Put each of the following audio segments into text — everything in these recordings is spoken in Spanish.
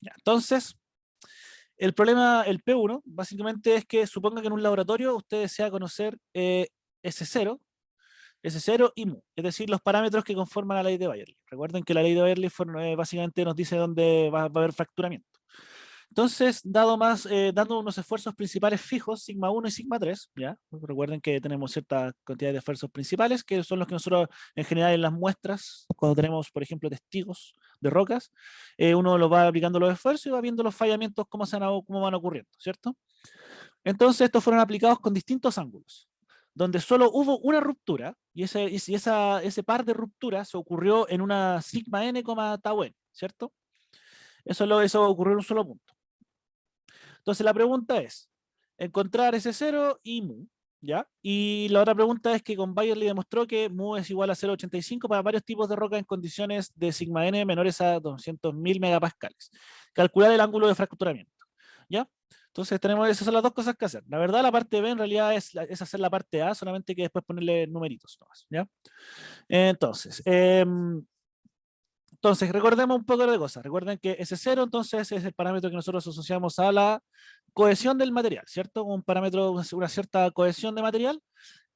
Ya, entonces, el problema, el P1, básicamente es que suponga que en un laboratorio usted desea conocer S0, S0 y mu, es decir, los parámetros que conforman la ley de Bayerly. Recuerden que la ley de Bayerly básicamente nos dice dónde va a haber fracturamiento. Entonces, dando unos esfuerzos principales fijos, sigma 1 y sigma 3, ¿ya? Recuerden que tenemos cierta cantidad de esfuerzos principales, que son los que nosotros en general en las muestras, cuando tenemos, por ejemplo, testigos de rocas, uno lo va aplicando los esfuerzos y va viendo los fallamientos cómo van ocurriendo, ¿cierto? Entonces, estos fueron aplicados con distintos ángulos, donde solo hubo una ruptura, y ese par de rupturas se ocurrió en una sigma n, tau n, ¿cierto? Eso ocurrió en un solo punto. Entonces la pregunta es, encontrar ese 0 y mu, ¿ya? Y la otra pregunta es que con Bayerly demostró que mu es igual a 0,85 para varios tipos de roca en condiciones de sigma n menores a 200.000 megapascales. Calcular el ángulo de fracturamiento, ¿ya? Entonces esas son las dos cosas que hacer. La verdad, la parte B en realidad es hacer la parte A, solamente que después ponerle numeritos nomás, ¿ya? Entonces, recordemos un poco de cosas. Recuerden que ese 0, entonces, es el parámetro que nosotros asociamos a la cohesión del material, ¿cierto? Un parámetro, una cierta cohesión de material.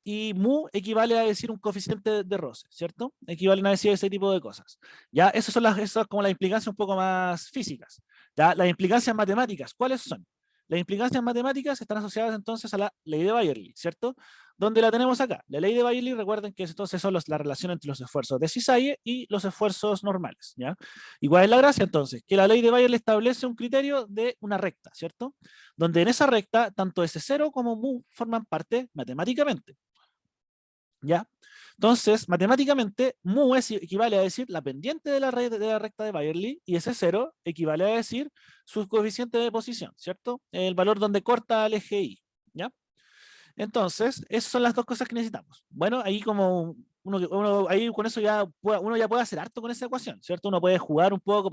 Y mu equivale a decir un coeficiente de roce, ¿cierto? Equivalen a decir ese tipo de cosas. Ya, esas son como las implicancias un poco más físicas. Ya, las implicancias matemáticas, ¿cuáles son? Las implicancias matemáticas están asociadas entonces a la ley de Bayerly, ¿cierto? ¿Dónde la tenemos acá? La ley de Bayerly, recuerden que entonces son la relación entre los esfuerzos de cisalle y los esfuerzos normales, ¿ya? ¿Y cuál es la gracia entonces? Que la ley de Bayerly establece un criterio de una recta, ¿cierto? Donde en esa recta, tanto S0 como mu forman parte matemáticamente. ¿Ya? Entonces, matemáticamente, mu equivale a decir la pendiente de la recta de Bayerly y ese 0 equivale a decir su coeficiente de posición, ¿cierto? El valor donde corta el eje Y, ¿ya? Entonces, esas son las dos cosas que necesitamos. Bueno, ahí como ahí con eso uno ya puede hacer harto con esa ecuación, ¿cierto? Uno puede jugar un poco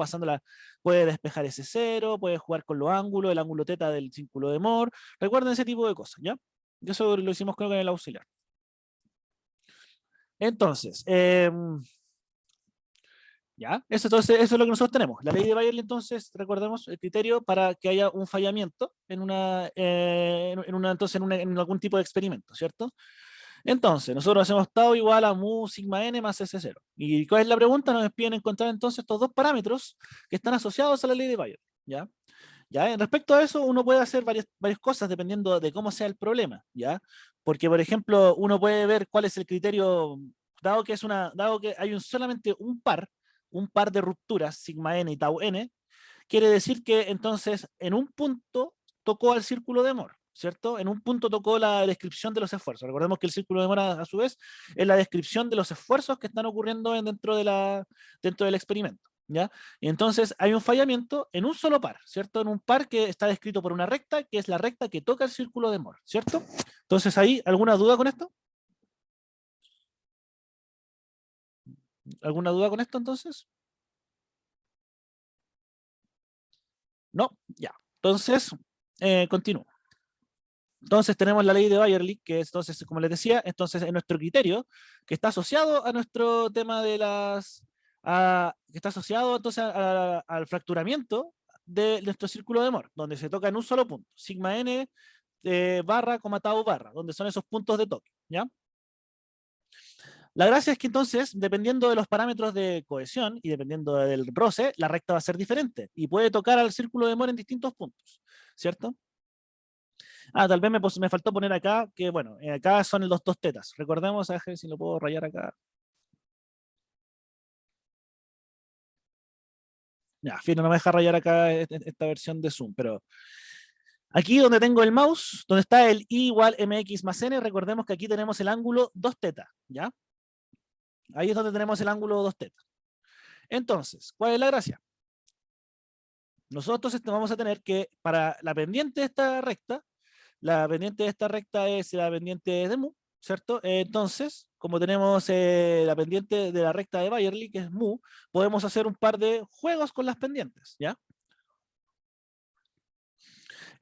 puede despejar ese 0, puede jugar con los ángulos, el ángulo teta del círculo de Moore. Recuerden ese tipo de cosas, ¿ya? Eso lo hicimos creo que en el auxiliar. Entonces, ¿ya? Eso es lo que nosotros tenemos. La ley de Bayerly, entonces, recordemos el criterio para que haya un fallamiento en algún tipo de experimento, ¿cierto? Entonces, nosotros hacemos tau igual a mu sigma n más S0. ¿Y cuál es la pregunta? Nos piden encontrar entonces estos dos parámetros que están asociados a la ley de Bayerly, ¿ya? ¿Ya? En respecto a eso, uno puede hacer varias cosas dependiendo de cómo sea el problema, ¿ya? Porque, por ejemplo, uno puede ver cuál es el criterio, dado que hay solamente un par de rupturas, sigma n y tau n, quiere decir que entonces en un punto tocó al círculo de Moore, ¿cierto? En un punto tocó la descripción de los esfuerzos. Recordemos que el círculo de Moore, a su vez, es la descripción de los esfuerzos que están ocurriendo dentro del experimento, ¿ya? Y entonces hay un fallamiento en un solo par, ¿cierto? En un par que está descrito por una recta, que es la recta que toca el círculo de Moore, ¿cierto? Entonces, ¿hay alguna duda con esto? ¿Alguna duda con esto entonces? No, ya. Entonces, continúo. Entonces tenemos la ley de Bayerly, que es, entonces, como les decía, entonces es nuestro criterio, que está asociado a nuestro tema que está asociado entonces al fracturamiento de nuestro círculo de Moore, donde se toca en un solo punto, sigma n barra, tau barra, donde son esos puntos de toque, ¿ya? La gracia es que entonces, dependiendo de los parámetros de cohesión y dependiendo del roce, la recta va a ser diferente y puede tocar al círculo de Moore en distintos puntos, ¿cierto? Tal vez me faltó poner acá, que bueno, acá son los dos tetas. Recordemos, a ver si lo puedo rayar acá. Ya, fino, no me deja rayar acá esta versión de Zoom, pero aquí donde tengo el mouse, donde está el I igual mx más n, recordemos que aquí tenemos el ángulo 2 teta, ¿ya? Ahí es donde tenemos el ángulo 2 teta. Entonces, ¿cuál es la gracia? Nosotros vamos a tener que, para la pendiente de esta recta, la pendiente de esta recta es la pendiente de mu, ¿cierto? Entonces, como tenemos la pendiente de la recta de Bayerly, que es mu, podemos hacer un par de juegos con las pendientes, ¿ya?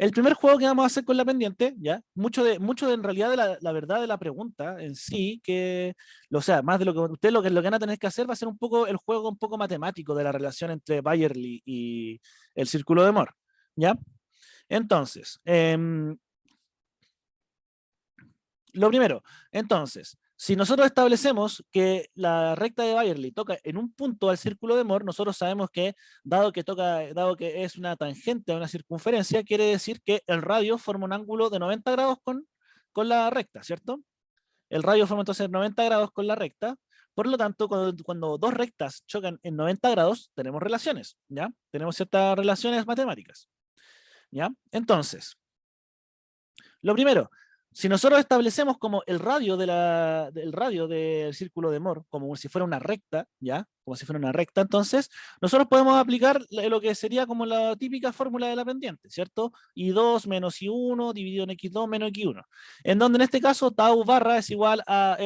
El primer juego que vamos a hacer con la pendiente, ¿ya? Mucho de en realidad de la verdad de la pregunta en sí, que, o sea, más de lo que ustedes lo que van a tener que hacer va a ser un poco el juego un poco matemático de la relación entre Bayerly y el círculo de Moore, ¿ya? Entonces, lo primero, entonces, si nosotros establecemos que la recta de Bayerly toca en un punto al círculo de Moore, nosotros sabemos que dado que es una tangente a una circunferencia, quiere decir que el radio forma un ángulo de 90 grados con la recta, ¿cierto? El radio forma entonces 90 grados con la recta. Por lo tanto, cuando dos rectas chocan en 90 grados, tenemos relaciones, ¿ya? Tenemos ciertas relaciones matemáticas, ¿ya? Entonces, lo primero, si nosotros establecemos como el radio del círculo de Moore, como si fuera una recta, ¿ya? Como si fuera una recta, entonces nosotros podemos aplicar lo que sería como la típica fórmula de la pendiente, ¿cierto? I2 menos I1 dividido en X2 menos X1, en donde en este caso tau barra es igual a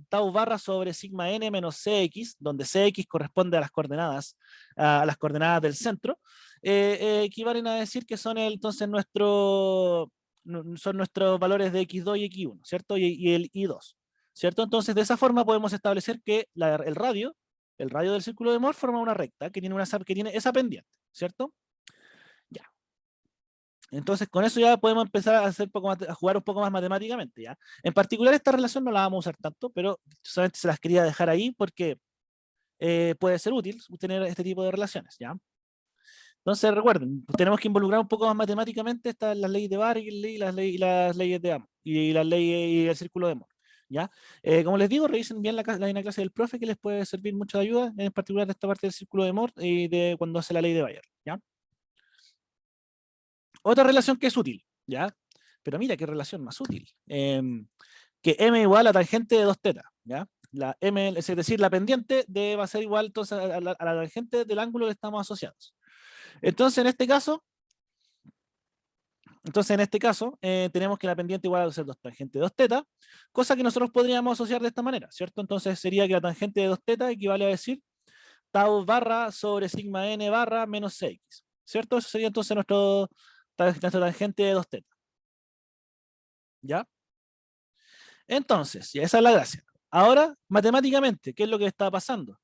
tau barra sobre sigma n menos Cx, donde Cx corresponde a las coordenadas del centro, equivalen a decir que son entonces son nuestros valores de X2 y X1, ¿cierto? Y el I2, ¿cierto? Entonces, de esa forma podemos establecer que el radio del círculo de Moore forma una recta que tiene esa pendiente, ¿cierto? Ya. Entonces, con eso ya podemos empezar a jugar un poco más matemáticamente, ¿ya? En particular, esta relación no la vamos a usar tanto, pero solamente se las quería dejar ahí porque puede ser útil tener este tipo de relaciones, ¿ya? Entonces, recuerden, pues, tenemos que involucrar un poco más matemáticamente las leyes de Bartley y las leyes de Amo y las leyes y el círculo de Moore. ¿Ya? Como les digo, revisen bien la clase del profe que les puede servir mucho de ayuda, en particular de esta parte del círculo de Moore y de cuando hace la ley de Bayer. ¿Ya? Otra relación que es útil, ¿ya? Pero mira qué relación más útil. Que m igual a tangente de 2 tetas, ¿ya? La m, es decir, la pendiente va a ser igual entonces a la tangente del ángulo que estamos asociados. Entonces, en este caso, tenemos que la pendiente igual a ser 2 tangente de 2 tetas, cosa que nosotros podríamos asociar de esta manera, ¿cierto? Entonces sería que la tangente de 2 tetas equivale a decir tau barra sobre sigma n barra menos cx, ¿cierto? Eso sería entonces nuestra tangente de 2 tetas, ¿ya? Entonces, ya esa es la gracia. Ahora, matemáticamente, ¿qué es lo que está pasando?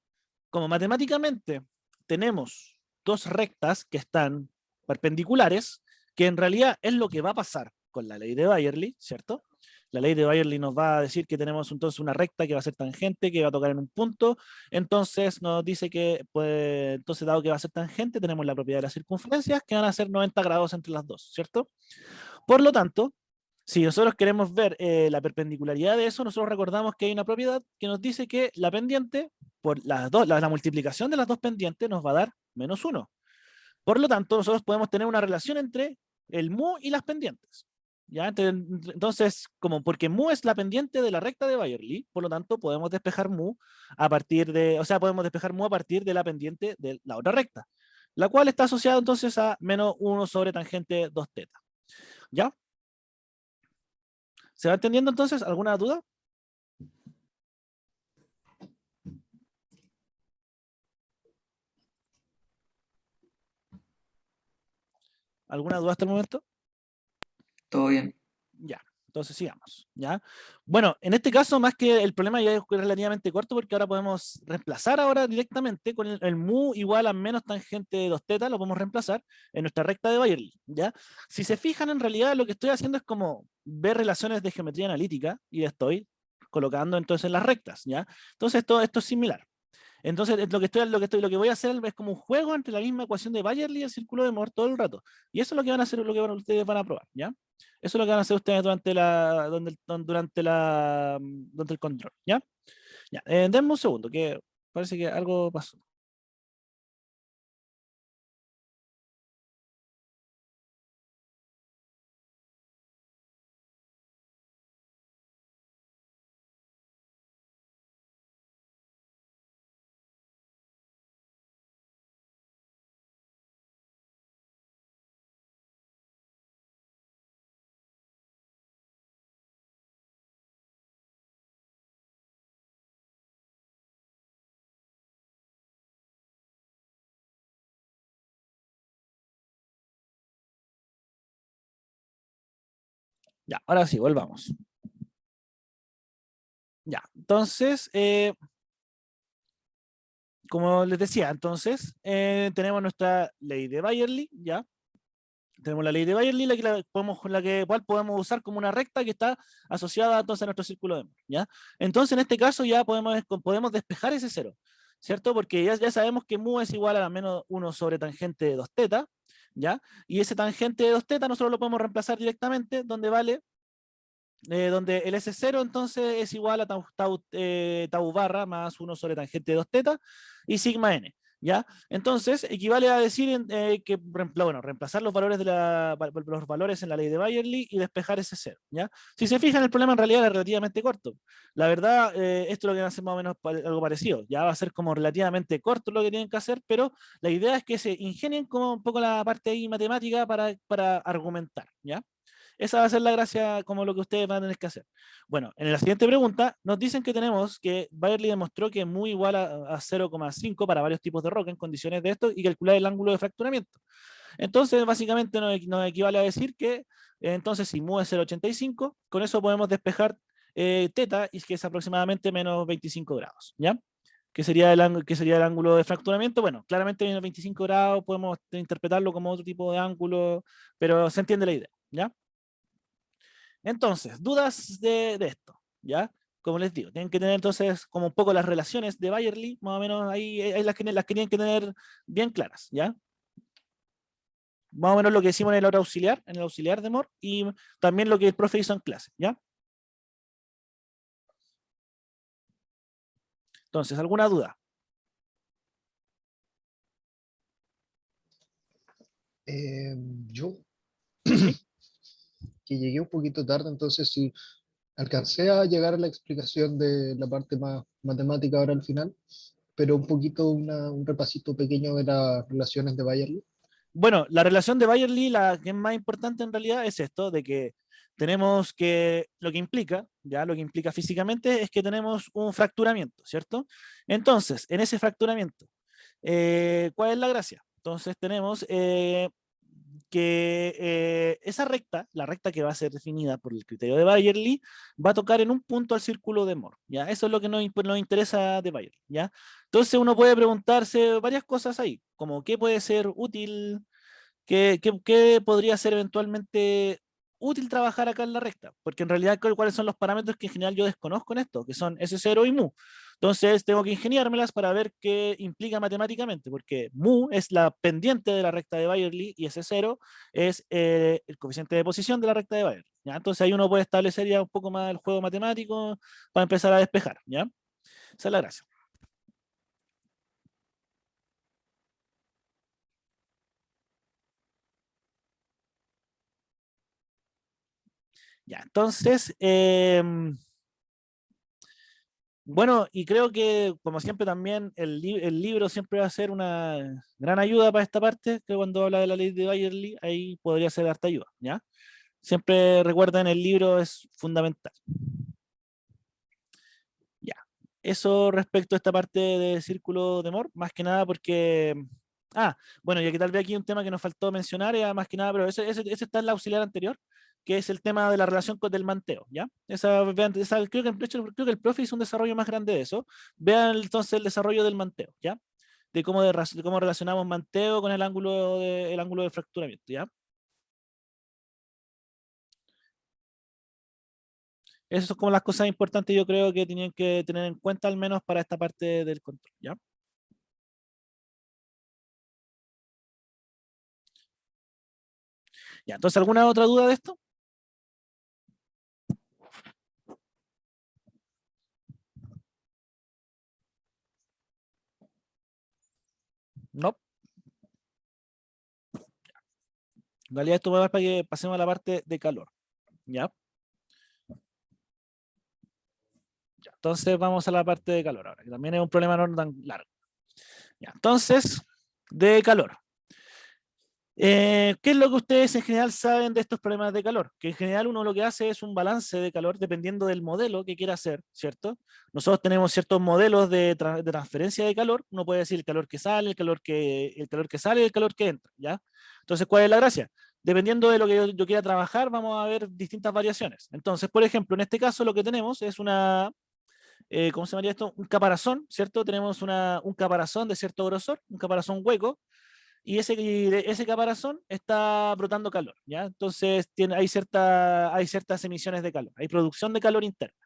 Como matemáticamente tenemos dos rectas que están perpendiculares, que en realidad es lo que va a pasar con la ley de Bayerly, ¿cierto? La ley de Bayerly nos va a decir que tenemos entonces una recta que va a ser tangente, que va a tocar en un punto, entonces nos dice que, pues, entonces dado que va a ser tangente, tenemos la propiedad de las circunferencias que van a ser 90 grados entre las dos, ¿cierto? Por lo tanto, si nosotros queremos ver la perpendicularidad de eso, nosotros recordamos que hay una propiedad que nos dice que la pendiente, por la multiplicación de las dos pendientes, nos va a dar menos 1. Por lo tanto, nosotros podemos tener una relación entre el mu y las pendientes. ¿Ya? Entonces, como porque mu es la pendiente de la recta de Bayerly, por lo tanto, podemos despejar mu podemos despejar mu a partir de la pendiente de la otra recta, la cual está asociada entonces a menos 1 sobre tangente 2 teta. ¿Ya? ¿Se va entendiendo entonces? ¿Alguna duda? ¿Alguna duda hasta el momento? Todo bien. Ya, entonces sigamos. ¿Ya? Bueno, en este caso, más que el problema ya es relativamente corto, porque ahora podemos reemplazar ahora directamente con el mu igual a menos tangente de 2 teta, lo podemos reemplazar en nuestra recta de Bayerly. ¿Ya? Si se fijan, en realidad lo que estoy haciendo es como ver relaciones de geometría analítica y estoy colocando entonces las rectas. ¿Ya? Entonces esto es similar. Entonces, lo que voy a hacer es como un juego entre la misma ecuación de Bayerly y el círculo de Moore todo el rato. Y eso es lo que van a hacer, ustedes van a probar, ¿ya? Eso es lo que van a hacer ustedes durante el control, ¿ya? Ya, denme un segundo, que parece que algo pasó. Ya, ahora sí, volvamos. Ya, entonces, como les decía, entonces, tenemos nuestra ley de Bayerly, ¿ya? Tenemos la ley de Bayerly, cual podemos usar como una recta que está asociada entonces a nuestro círculo de Moore, ¿ya? Entonces, en este caso ya podemos despejar ese cero, ¿cierto? Porque ya sabemos que mu es igual a menos 1 sobre tangente de 2 teta, ¿ya? Y ese tangente de 2 teta nosotros lo podemos reemplazar directamente, donde el S0 entonces es igual a tau barra más 1 sobre tangente de 2 teta y sigma n, ¿ya? Entonces equivale a decir que reemplazar los valores, los valores en la ley de Bayerly y despejar ese cero, ¿ya? Si se fijan, el problema en realidad es relativamente corto. La verdad, esto es lo que hace más o menos algo parecido. Ya va a ser como relativamente corto lo que tienen que hacer, pero la idea es que se ingenien como un poco la parte ahí matemática para argumentar, ¿ya? Esa va a ser la gracia, como lo que ustedes van a tener que hacer. Bueno, en la siguiente pregunta nos dicen que tenemos que Bayerly demostró que es muy igual a 0,5 para varios tipos de roca en condiciones de esto y calcular el ángulo de fracturamiento. Entonces, básicamente nos equivale a decir que entonces si mu es 0,85, con eso podemos despejar teta, y que es aproximadamente menos 25 grados, ¿ya? ¿Qué sería el ángulo de fracturamiento? Bueno, claramente menos 25 grados podemos interpretarlo como otro tipo de ángulo, pero se entiende la idea, ¿ya? Entonces, dudas de esto, ¿ya? Como les digo, tienen que tener entonces como un poco las relaciones de Bayerly, más o menos ahí las que tienen que tener bien claras, ¿ya? Más o menos lo que decimos en el auxiliar de Moore, y también lo que el profe hizo en clase, ¿ya? Entonces, ¿alguna duda? Eh, yo, ¿Sí? que llegué un poquito tarde, entonces sí, alcancé a llegar a la explicación de la parte más matemática ahora al final, pero un poquito un repasito pequeño de las relaciones de Bayerly. Bueno, la relación de Bayerly, la que es más importante en realidad es esto, de que tenemos que, lo que implica físicamente es que tenemos un fracturamiento, ¿cierto? Entonces, en ese fracturamiento, ¿cuál es la gracia? Entonces tenemos que esa recta, la recta que va a ser definida por el criterio de Bayerly, va a tocar en un punto al círculo de Moore, ¿ya? Eso es lo que nos interesa de Bayerly, ¿ya? Entonces uno puede preguntarse varias cosas ahí, como qué puede ser útil, qué podría ser eventualmente útil trabajar acá en la recta, porque en realidad cuáles son los parámetros que en general yo desconozco en esto, que son S0 y mu. Entonces tengo que ingeniármelas para ver qué implica matemáticamente, porque mu es la pendiente de la recta de Bayerly y S0 es el coeficiente de posición de la recta de Bayerly, ¿ya? Entonces ahí uno puede establecer ya un poco más el juego matemático para empezar a despejar, ¿ya? Esa es la gracia. Ya, entonces, bueno, y creo que, como siempre, también el libro siempre va a ser una gran ayuda para esta parte, que cuando habla de la ley de Bayerly, ahí podría ser de harta ayuda, ¿ya? Siempre recuerden, el libro es fundamental. Ya. Eso respecto a esta parte de círculo de Moore, más que nada porque... Ah, bueno, y aquí tal vez aquí un tema que nos faltó mencionar, más que nada, pero ese está en la auxiliar anterior, que es el tema de la relación con el manteo, ¿ya? Creo que el profe hizo un desarrollo más grande de eso. Vean entonces el desarrollo del manteo, ¿ya? De cómo relacionamos manteo con el ángulo de fracturamiento, ¿ya? Esas son como las cosas importantes yo creo que tienen que tener en cuenta al menos para esta parte del control, ¿ya? Ya, entonces, ¿alguna otra duda de esto? No. En realidad esto va para que pasemos a la parte de calor, ¿ya? Ya, entonces vamos a la parte de calor ahora, que también es un problema no tan largo. Ya, entonces, de calor. ¿Qué es lo que ustedes en general saben de estos problemas de calor? Que en general uno lo que hace es un balance de calor dependiendo del modelo que quiera hacer, ¿cierto? Nosotros tenemos ciertos modelos de transferencia de calor. Uno puede decir el calor que sale, el calor que sale y el calor que entra, ¿ya? Entonces, ¿cuál es la gracia? dependiendo de lo que yo quiera trabajar, vamos a ver distintas variaciones. Entonces, por ejemplo, en este caso lo que tenemos es una, ¿cómo se llamaría esto? Un caparazón, ¿cierto? Tenemos un caparazón de cierto grosor, un caparazón hueco, y ese caparazón está brotando calor, ¿ya? Entonces hay ciertas emisiones de calor, hay producción de calor interna.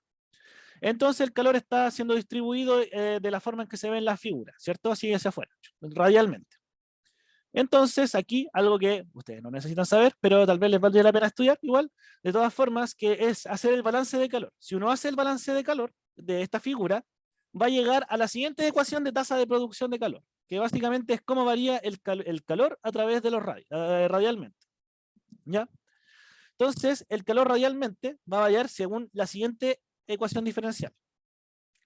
Entonces el calor está siendo distribuido de la forma en que se ve en la figura, ¿cierto? Así hacia afuera, radialmente. Entonces aquí algo que ustedes no necesitan saber, pero tal vez les valdría la pena estudiar igual, de todas formas, que es hacer el balance de calor. Si uno hace el balance de calor de esta figura, va a llegar a la siguiente ecuación de tasa de producción de calor, que básicamente es cómo varía el calor a través de los radialmente. ¿Ya? Entonces, el calor radialmente va a variar según la siguiente ecuación diferencial,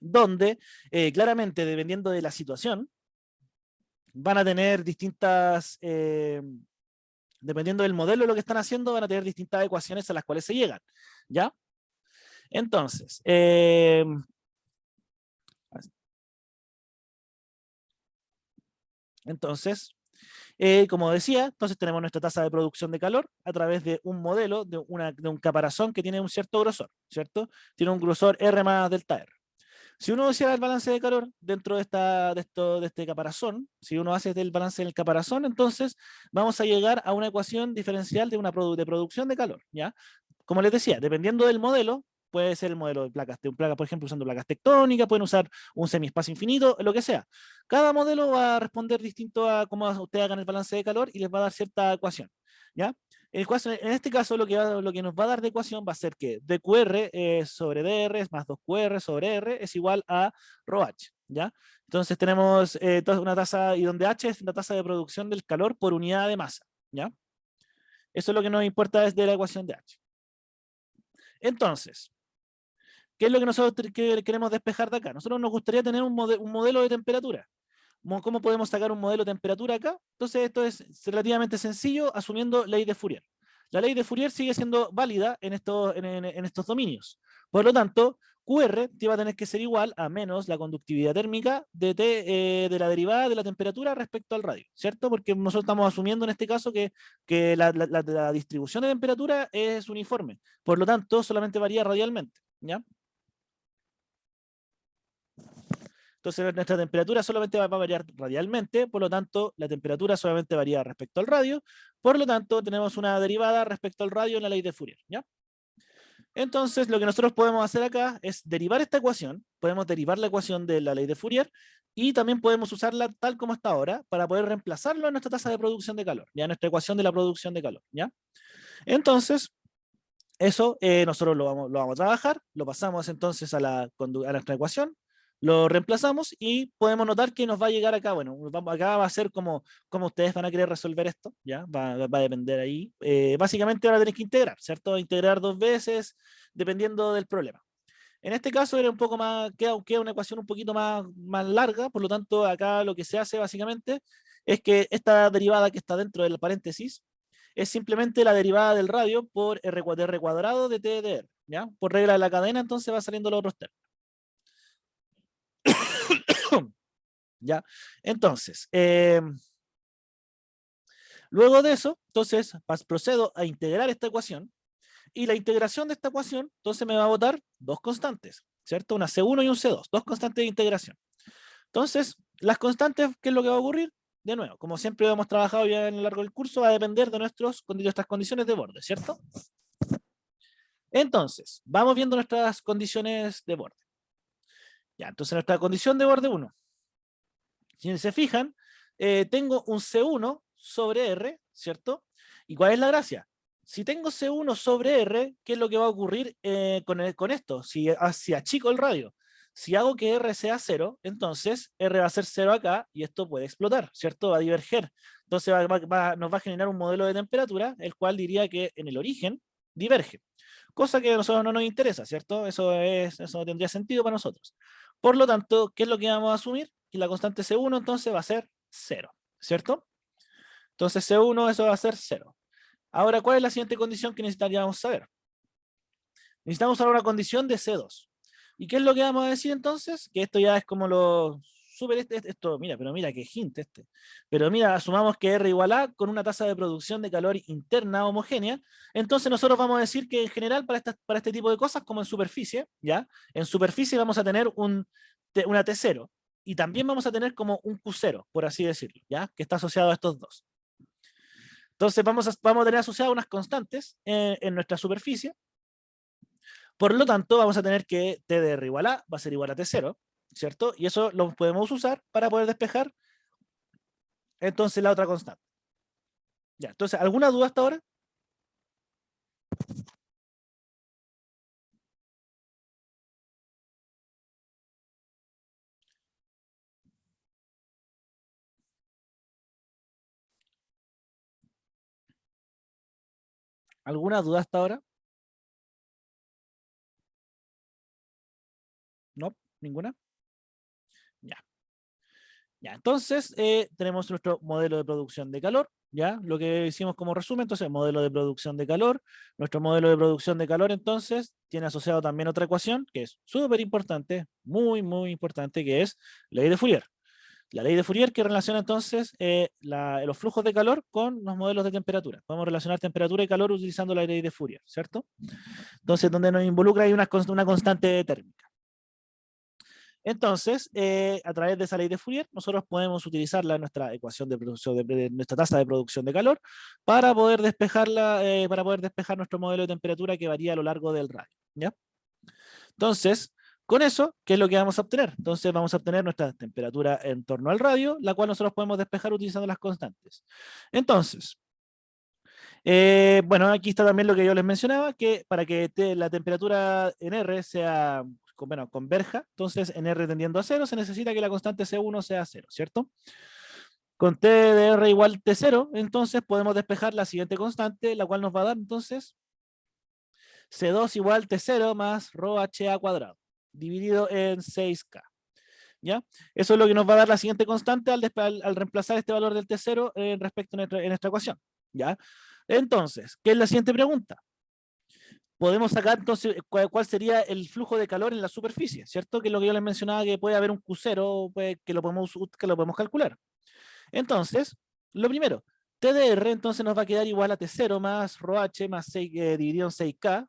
donde claramente, dependiendo de la situación, van a tener distintas, dependiendo del modelo de lo que están haciendo, van a tener distintas ecuaciones a las cuales se llegan. ¿Ya? Entonces, como decía, entonces tenemos nuestra tasa de producción de calor a través de un modelo, de un caparazón que tiene un cierto grosor, ¿cierto? Tiene un grosor R más delta R. Si uno hiciera el balance de calor dentro de este caparazón, si uno hace el balance del caparazón, entonces vamos a llegar a una ecuación diferencial de producción de calor, ¿ya? Como les decía, dependiendo del modelo, puede ser el modelo de placas, por ejemplo, usando placas tectónicas, pueden usar un semiespacio infinito, lo que sea. Cada modelo va a responder distinto a cómo ustedes hagan el balance de calor y les va a dar cierta ecuación, ¿ya? En este caso, lo que nos va a dar de ecuación va a ser que dQr sobre dr es más 2qr sobre r es igual a ρh, ¿ya? Entonces tenemos una tasa, y donde h es la tasa de producción del calor por unidad de masa, ¿ya? Eso es lo que nos importa desde la ecuación de h. Entonces, ¿qué es lo que nosotros queremos despejar de acá? Nosotros nos gustaría tener un modelo de temperatura. ¿Cómo podemos sacar un modelo de temperatura acá? Entonces esto es relativamente sencillo asumiendo ley de Fourier. La ley de Fourier sigue siendo válida en estos dominios. Por lo tanto, QR te va a tener que ser igual a menos la conductividad térmica de T de la derivada de la temperatura respecto al radio, ¿cierto? Porque nosotros estamos asumiendo en este caso que la distribución de temperatura es uniforme. Por lo tanto, solamente varía radialmente, ¿ya? Entonces nuestra temperatura solamente va a variar radialmente, por lo tanto la temperatura solamente varía respecto al radio, por lo tanto tenemos una derivada respecto al radio en la ley de Fourier, ¿ya? Entonces lo que nosotros podemos hacer acá es derivar esta ecuación, podemos derivar la ecuación de la ley de Fourier y también podemos usarla tal como está ahora para poder reemplazarlo en nuestra tasa de producción de calor, ya nuestra ecuación de la producción de calor, ¿ya? Entonces, eso nosotros lo vamos a trabajar, lo pasamos entonces a nuestra ecuación, lo reemplazamos y podemos notar que nos va a llegar acá, bueno, acá va a ser como ustedes van a querer resolver esto, ¿ya? Va a depender ahí. Básicamente van a tener que integrar, ¿cierto? Integrar 2 veces, dependiendo del problema. En este caso era un poco más, queda una ecuación un poquito más larga, por lo tanto acá lo que se hace básicamente es que esta derivada que está dentro del paréntesis es simplemente la derivada del radio por r cuadrado de t de r, ¿ya? Por regla de la cadena, entonces va saliendo los otros términos. ¿Ya? Entonces, luego de eso, entonces procedo a integrar esta ecuación y la integración de esta ecuación, entonces me va a botar dos constantes, ¿cierto? Una C1 y un C2, dos constantes de integración. Entonces, las constantes, ¿qué es lo que va a ocurrir? De nuevo, como siempre hemos trabajado ya en lo largo del curso, va a depender de nuestras condiciones de borde, ¿cierto? Entonces, vamos viendo nuestras condiciones de borde. Ya, entonces nuestra condición de borde 1. Si se fijan, tengo un C1 sobre R, ¿cierto? ¿Y cuál es la gracia? Si tengo C1 sobre R, ¿qué es lo que va a ocurrir con esto? Si achico el radio, si hago que R sea 0, entonces R va a ser 0 acá y esto puede explotar, ¿cierto? Va a diverger. Entonces nos va a generar un modelo de temperatura, el cual diría que en el origen diverge. Cosa que a nosotros no nos interesa, ¿cierto? Eso no tendría sentido para nosotros. Por lo tanto, ¿qué es lo que vamos a asumir? Que la constante C1 entonces va a ser 0, ¿cierto? Entonces C1 eso va a ser 0. Ahora, ¿cuál es la siguiente condición que necesitaríamos saber? Necesitamos ahora una condición de C2. ¿Y qué es lo que vamos a decir entonces? Que esto ya es como lo súper esto, mira, pero mira qué hint este. Pero mira, asumamos que R igual a con una tasa de producción de calor interna homogénea. Entonces nosotros vamos a decir que en general para este tipo de cosas, como en superficie, ¿ya? En superficie vamos a tener una T0 y también vamos a tener como un Q0, por así decirlo, ¿ya? Que está asociado a estos dos. Entonces vamos a tener asociadas unas constantes en nuestra superficie. Por lo tanto, vamos a tener que T de R igual a va a ser igual a T0, ¿cierto? Y eso lo podemos usar para poder despejar entonces la otra constante. Ya, entonces, ¿alguna duda hasta ahora? ¿Alguna duda hasta ahora? ¿No? ¿Ninguna? Ya. Ya, entonces tenemos nuestro modelo de producción de calor, ¿ya? Lo que hicimos como resumen, entonces, modelo de producción de calor. Nuestro modelo de producción de calor, entonces, tiene asociado también otra ecuación que es súper importante, muy, muy importante, que es ley de Fourier. La ley de Fourier que relaciona entonces los flujos de calor con los modelos de temperatura. Podemos relacionar temperatura y calor utilizando la ley de Fourier, ¿cierto? Entonces, donde nos involucra hay una constante térmica. Entonces, a través de esa ley de Fourier, nosotros podemos utilizarla en nuestra ecuación de producción de nuestra tasa de producción de calor para poder despejarla, para poder despejar nuestro modelo de temperatura que varía a lo largo del radio, ¿ya? Entonces, con eso, ¿qué es lo que vamos a obtener? Entonces vamos a obtener nuestra temperatura en torno al radio, la cual nosotros podemos despejar utilizando las constantes. Entonces, bueno, aquí está también lo que yo les mencionaba, que para que la temperatura en R sea, bueno, converja, entonces en R tendiendo a 0, se necesita que la constante C1 sea 0, ¿cierto? Con T de R igual T0, entonces podemos despejar la siguiente constante, la cual nos va a dar entonces C2 igual T0 más rho HA cuadrado, dividido en 6K. ¿Ya? Eso es lo que nos va a dar la siguiente constante al reemplazar este valor del T0 respecto en nuestra ecuación. ¿Ya? Entonces, ¿qué es la siguiente pregunta? Podemos sacar entonces cuál sería el flujo de calor en la superficie, ¿cierto? Que es lo que yo les mencionaba, que puede haber un Q0 que lo podemos calcular. Entonces, lo primero, TDR entonces nos va a quedar igual a T0 más ρh más 6, dividido en 6K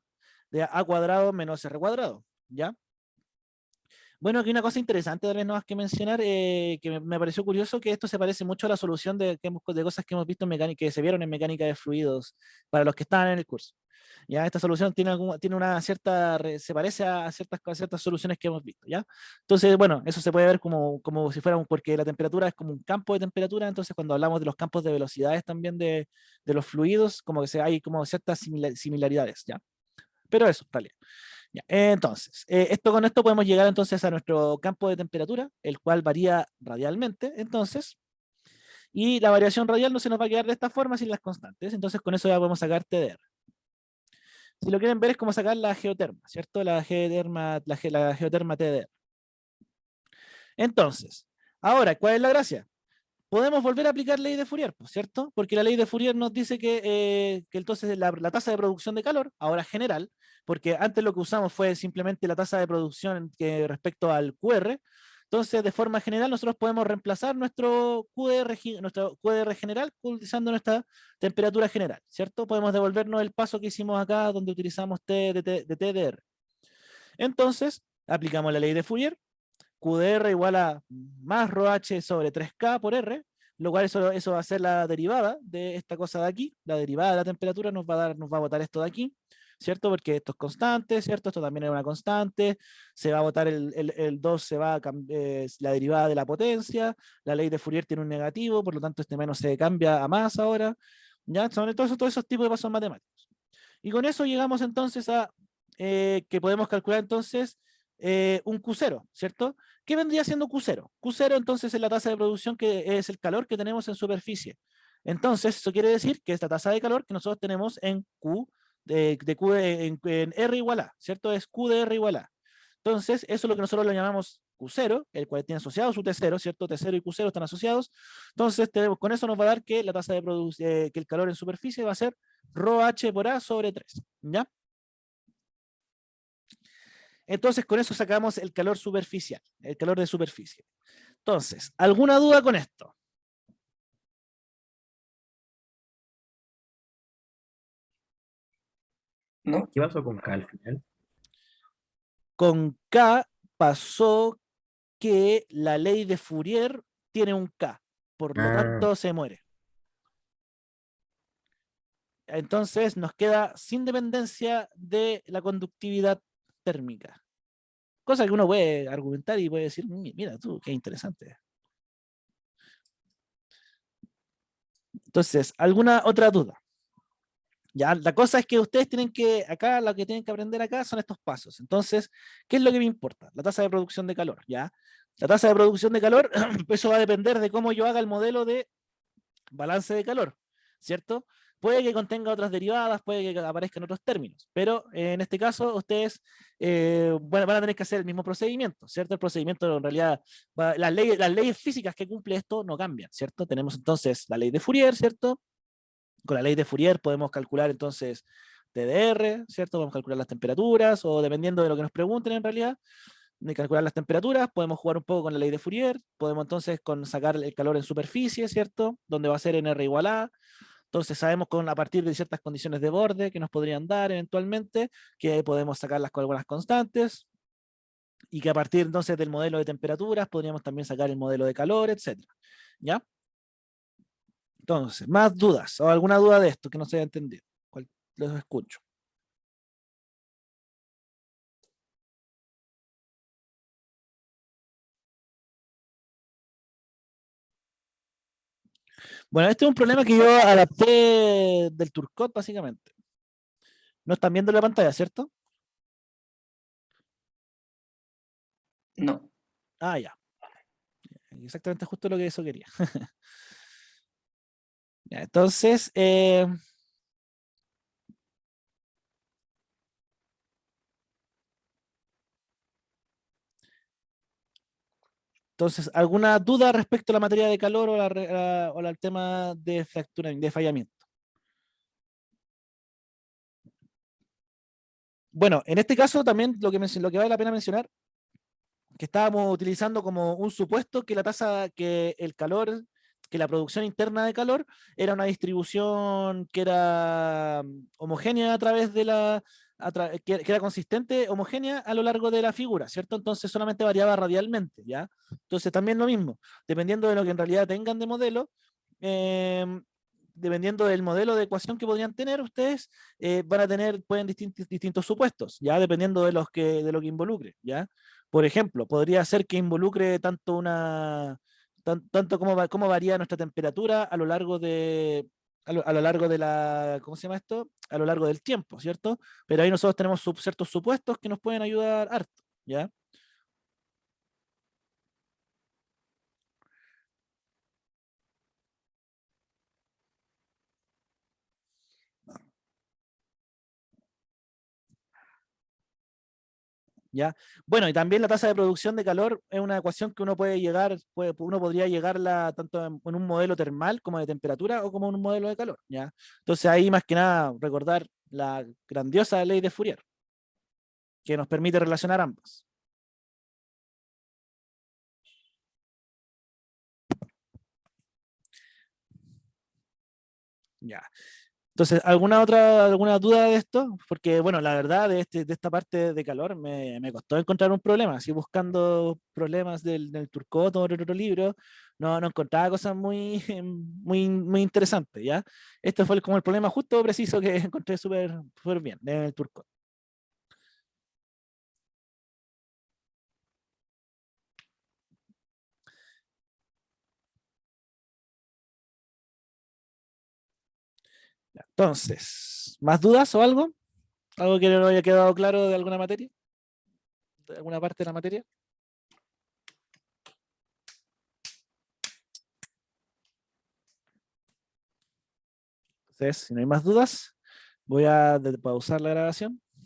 de A cuadrado menos R cuadrado, ¿ya? Bueno, aquí una cosa interesante tal vez no más que mencionar, que me pareció curioso, que esto se parece mucho a la solución de cosas que hemos visto en mecánica, que se vieron en mecánica de fluidos, para los que estaban en el curso. Ya, esta solución tiene una cierta, se parece a ciertas soluciones que hemos visto, ¿ya? Entonces, bueno, eso se puede ver como si fuera porque la temperatura es como un campo de temperatura, entonces cuando hablamos de los campos de velocidades también de los fluidos, como que hay como ciertas similaridades, ¿ya? Pero eso, tal. Ya, entonces, con esto podemos llegar entonces a nuestro campo de temperatura, el cual varía radialmente, entonces, y la variación radial no se nos va a quedar de esta forma sin las constantes, entonces con eso ya podemos sacar TDR. Si lo quieren ver es como sacar la geoterma, ¿cierto? La geoterma TDR. Entonces, ahora, ¿cuál es la gracia? Podemos volver a aplicar ley de Fourier, ¿cierto? Porque la ley de Fourier nos dice que entonces la tasa de producción de calor, ahora general, porque antes lo que usamos fue simplemente la tasa de producción respecto al QR, entonces de forma general nosotros podemos reemplazar nuestro QDR general utilizando nuestra temperatura general, ¿cierto? Podemos devolvernos el paso que hicimos acá donde utilizamos de TDR. Entonces, aplicamos la ley de Fourier, QDR igual a más ρh sobre 3K por R, lo cual eso va a ser la derivada de esta cosa de aquí, la derivada de la temperatura nos va a botar esto de aquí, ¿cierto? Porque esto es constante, ¿cierto? Esto también es una constante, se va a botar el 2, se va a la derivada de la potencia, la ley de Fourier tiene un negativo, por lo tanto este menos se cambia a más ahora, ¿ya? Son todos esos tipos de pasos matemáticos. Y con eso llegamos entonces a que podemos calcular entonces un Q0, ¿cierto? ¿Qué vendría siendo Q0? Q0 entonces es la tasa de producción que es el calor que tenemos en superficie. Entonces, eso quiere decir que esta tasa de calor que nosotros tenemos en Q, en R igual a, ¿cierto? Es Q de R igual a. Entonces, eso es lo que nosotros lo llamamos Q0, el cual tiene asociado su T0, ¿cierto? T0 y Q0 están asociados. Entonces, con eso nos va a dar que la tasa de que el calor en superficie va a ser ρh por A sobre 3, ¿ya? Entonces, con eso sacamos el calor superficial, el calor de superficie. Entonces, ¿alguna duda con esto? ¿No? ¿Qué pasó con K al final? Con K pasó que la ley de Fourier tiene un K, por lo Ah, tanto se muere. Entonces nos queda sin dependencia de la conductividad térmica. Cosa que uno puede argumentar y puede decir, mira tú, qué interesante. Entonces, ¿alguna otra duda? Ya, la cosa es que ustedes tienen que, acá lo que tienen que aprender acá son estos pasos. Entonces, ¿qué es lo que me importa? La tasa de producción de calor, ¿ya? La tasa de producción de calor, eso va a depender de cómo yo haga el modelo de balance de calor, ¿cierto? Puede que contenga otras derivadas, puede que aparezcan otros términos, pero en este caso ustedes bueno, van a tener que hacer el mismo procedimiento, ¿cierto? El procedimiento en realidad, las leyes físicas que cumple esto no cambian, ¿cierto? Tenemos entonces la ley de Fourier, ¿cierto? Con la ley de Fourier podemos calcular entonces TDR, ¿cierto? Podemos calcular las temperaturas o dependiendo de lo que nos pregunten en realidad, de calcular las temperaturas, podemos jugar un poco con la ley de Fourier, podemos entonces sacar el calor en superficie, ¿cierto? Donde va a ser en R igual a. Entonces sabemos a partir de ciertas condiciones de borde que nos podrían dar eventualmente, que podemos sacarlas con algunas constantes, y que a partir entonces del modelo de temperaturas podríamos también sacar el modelo de calor, etcétera. ¿Ya? Entonces, más dudas o alguna duda de esto que no se haya entendido. Los escucho. Bueno, este es un problema que yo adapté del Turcotte, básicamente. No están viendo la pantalla, ¿cierto? No. Ah, ya. Exactamente justo lo que eso quería. Ya, entonces, ¿alguna duda respecto a la materia de calor o, al tema de fractura, de fallamiento? Bueno, en este caso también lo que vale la pena mencionar, que estábamos utilizando como un supuesto que que la producción interna de calor era una distribución que era homogénea a través de que era consistente, homogénea a lo largo de la figura, ¿cierto? Entonces solamente variaba radialmente, ¿ya? Entonces también lo mismo, dependiendo de lo que en realidad tengan de modelo, eh, dependiendo del modelo de ecuación que podrían tener ustedes, van a tener, pueden distintos supuestos, ya dependiendo de lo que involucre, ¿ya? Por ejemplo, podría ser que involucre tanto cómo varía nuestra temperatura a lo largo a lo largo de ¿cómo se llama esto? A lo largo del tiempo, ¿cierto? Pero ahí nosotros tenemos ciertos supuestos que nos pueden ayudar harto, ¿ya? ¿Ya? Bueno, y también la tasa de producción de calor es una ecuación que uno puede uno podría llegarla tanto en un modelo termal como de temperatura o como en un modelo de calor, ¿ya? Entonces ahí más que nada recordar la grandiosa ley de Fourier, que nos permite relacionar ambas. Ya. Entonces, alguna duda de esto? Porque, bueno, la verdad, de esta parte de calor me costó encontrar un problema. Así buscando problemas del Turcotte o en otro libro, no encontraba cosas muy interesantes, ¿ya? Este fue como el problema justo preciso que encontré súper bien en el Turcotte. Ya, entonces, ¿más dudas o algo? ¿Algo que no haya quedado claro de alguna materia? ¿De alguna parte de la materia? Entonces, si no hay más dudas, voy a pausar la grabación.